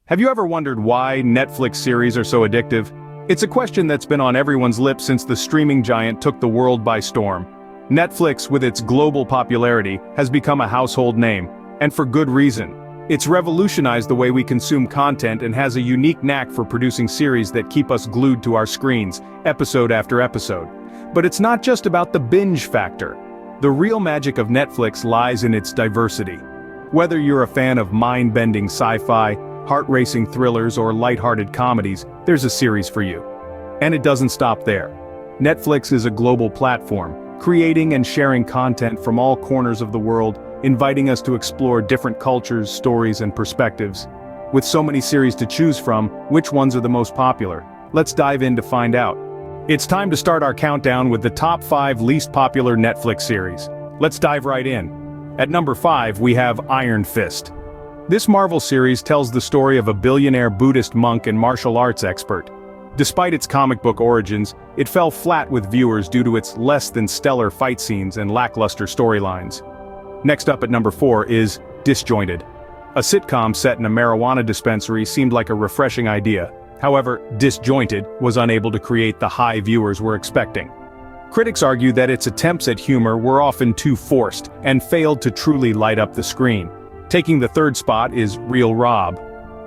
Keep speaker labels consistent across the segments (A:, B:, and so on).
A: Have you ever wondered why Netflix series are so addictive? It's a question that's been on everyone's lips since the streaming giant took the world by storm. Netflix, with its global popularity, has become a household name, and for good reason. It's revolutionized the way we consume content and has a unique knack for producing series that keep us glued to our screens, episode after episode. But it's not just about the binge factor. The real magic of Netflix lies in its diversity. Whether you're a fan of mind-bending sci-fi, heart-racing thrillers, or light-hearted comedies, there's a series for you. And it doesn't stop there. Netflix is a global platform, creating and sharing content from all corners of the world, inviting us to explore different cultures, stories, and perspectives. With so many series to choose from, which ones are the most popular? Let's dive in to find out. It's time to start our countdown with the top 5 least popular Netflix series. Let's dive right in. At number 5, we have Iron Fist. This Marvel series tells the story of a billionaire Buddhist monk and martial arts expert. Despite its comic book origins, it fell flat with viewers due to its less-than-stellar fight scenes and lackluster storylines. Next up at number 4 is Disjointed. A sitcom set in a marijuana dispensary seemed like a refreshing idea. However, Disjointed was unable to create the high viewers were expecting. Critics argue that its attempts at humor were often too forced and failed to truly light up the screen. Taking the third spot is Real Rob.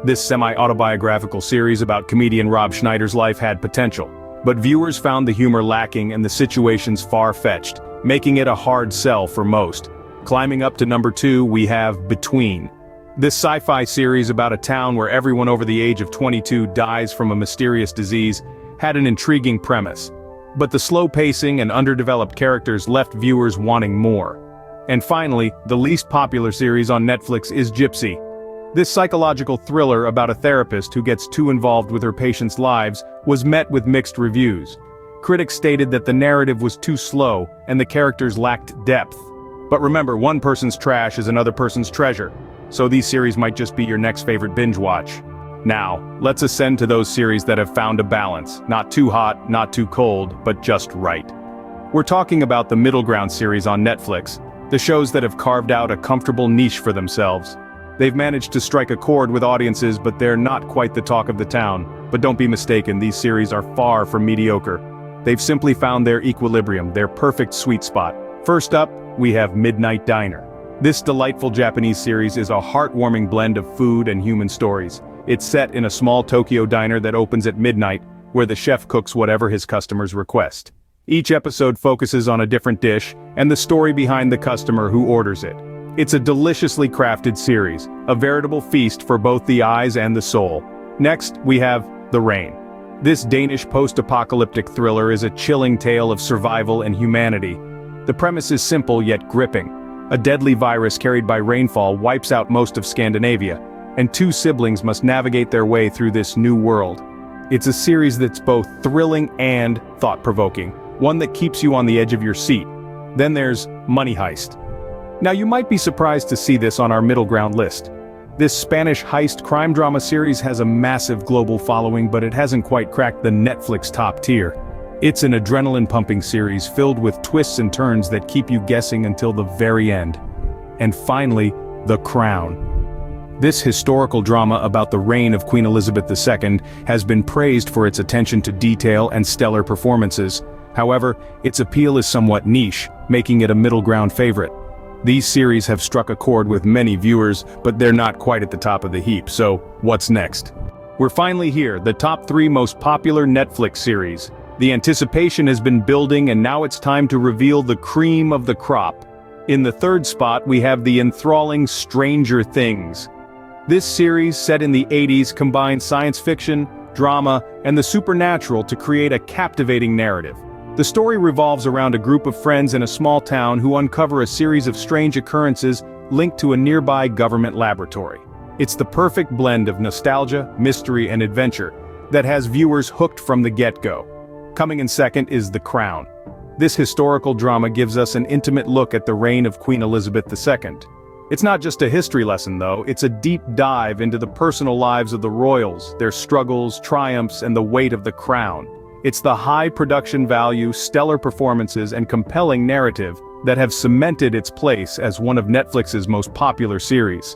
A: This semi-autobiographical series about comedian Rob Schneider's life had potential, but viewers found the humor lacking and the situations far-fetched, making it a hard sell for most. Climbing up to number 2, we have Between. This sci-fi series about a town where everyone over the age of 22 dies from a mysterious disease had an intriguing premise. But the slow pacing and underdeveloped characters left viewers wanting more. And finally, the least popular series on Netflix is Gypsy. This psychological thriller about a therapist who gets too involved with her patients' lives was met with mixed reviews. Critics stated that the narrative was too slow and the characters lacked depth. But remember, one person's trash is another person's treasure, so these series might just be your next favorite binge watch. Now, let's ascend to those series that have found a balance, not too hot, not too cold, but just right. We're talking about the Middle Ground series on Netflix, the shows that have carved out a comfortable niche for themselves. They've managed to strike a chord with audiences, but they're not quite the talk of the town. But don't be mistaken, these series are far from mediocre. They've simply found their equilibrium, their perfect sweet spot. First up, we have Midnight Diner. This delightful Japanese series is a heartwarming blend of food and human stories. It's set in a small Tokyo diner that opens at midnight, where the chef cooks whatever his customers request. Each episode focuses on a different dish, and the story behind the customer who orders it. It's a deliciously crafted series, a veritable feast for both the eyes and the soul. Next, we have The Rain. This Danish post-apocalyptic thriller is a chilling tale of survival and humanity. The premise is simple yet gripping. A deadly virus carried by rainfall wipes out most of Scandinavia, and 2 siblings must navigate their way through this new world. It's a series that's both thrilling and thought-provoking, one that keeps you on the edge of your seat. Then there's Money Heist. Now you might be surprised to see this on our middle ground list. This Spanish heist crime drama series has a massive global following, but it hasn't quite cracked the Netflix top tier. It's an adrenaline-pumping series filled with twists and turns that keep you guessing until the very end. And finally, The Crown. This historical drama about the reign of Queen Elizabeth II has been praised for its attention to detail and stellar performances. However, its appeal is somewhat niche, making it a middle ground favorite. These series have struck a chord with many viewers, but they're not quite at the top of the heap, so what's next? We're finally here, the top 3 most popular Netflix series. The anticipation has been building, and now it's time to reveal the cream of the crop. In the third spot, we have the enthralling Stranger Things. This series, set in the 80s, combines science fiction, drama, and the supernatural to create a captivating narrative. The story revolves around a group of friends in a small town who uncover a series of strange occurrences linked to a nearby government laboratory. It's the perfect blend of nostalgia, mystery, and adventure that has viewers hooked from the get-go. Coming in second is The Crown. This historical drama gives us an intimate look at the reign of Queen Elizabeth II. It's not just a history lesson though, it's a deep dive into the personal lives of the royals, their struggles, triumphs, and the weight of the crown. It's the high production value, stellar performances, and compelling narrative that have cemented its place as one of Netflix's most popular series.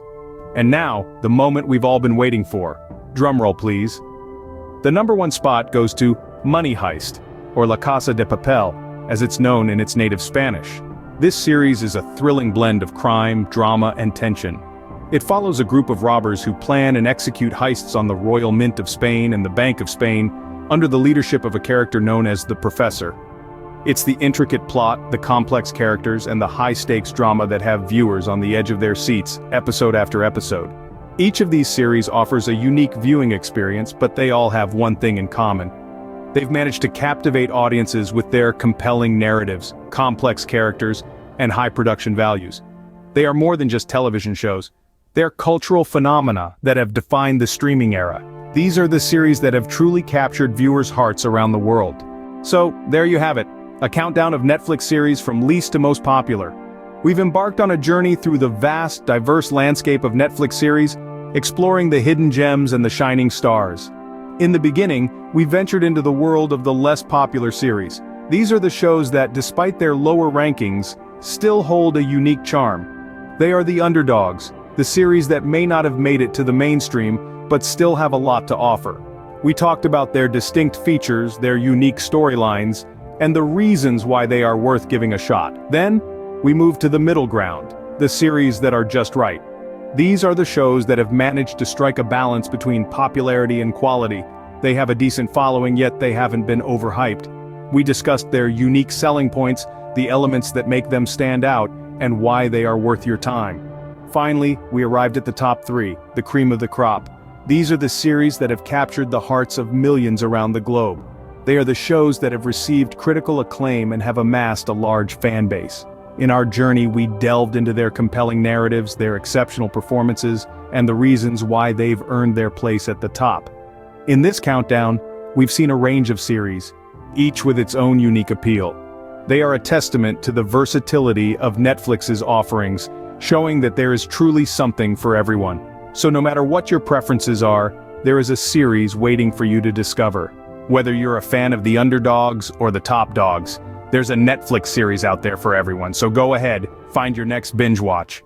A: And now, the moment we've all been waiting for. Drumroll please. The number one spot goes to Money Heist, or La Casa de Papel, as it's known in its native Spanish. This series is a thrilling blend of crime, drama, and tension. It follows a group of robbers who plan and execute heists on the Royal Mint of Spain and the Bank of Spain under the leadership of a character known as the Professor. It's the intricate plot, the complex characters, and the high-stakes drama that have viewers on the edge of their seats, episode after episode. Each of these series offers a unique viewing experience, but they all have one thing in common. They've managed to captivate audiences with their compelling narratives, complex characters, and high production values. They are more than just television shows. They're cultural phenomena that have defined the streaming era. These are the series that have truly captured viewers' hearts around the world. So, there you have it, a countdown of Netflix series from least to most popular. We've embarked on a journey through the vast, diverse landscape of Netflix series, exploring the hidden gems and the shining stars. In the beginning, we ventured into the world of the less popular series. These are the shows that, despite their lower rankings, still hold a unique charm. They are the underdogs, the series that may not have made it to the mainstream, but still have a lot to offer. We talked about their distinct features, their unique storylines, and the reasons why they are worth giving a shot. Then, we moved to the middle ground, the series that are just right. These are the shows that have managed to strike a balance between popularity and quality. They have a decent following, yet they haven't been overhyped. We discussed their unique selling points, the elements that make them stand out, and why they are worth your time. Finally, we arrived at the top three, the cream of the crop. These are the series that have captured the hearts of millions around the globe. They are the shows that have received critical acclaim and have amassed a large fan base. In our journey, we delved into their compelling narratives, their exceptional performances, and the reasons why they've earned their place at the top. In this countdown, we've seen a range of series, each with its own unique appeal. They are a testament to the versatility of Netflix's offerings, showing that there is truly something for everyone. So no matter what your preferences are, there is a series waiting for you to discover. Whether you're a fan of the underdogs or the top dogs, there's a Netflix series out there for everyone, so go ahead, find your next binge watch.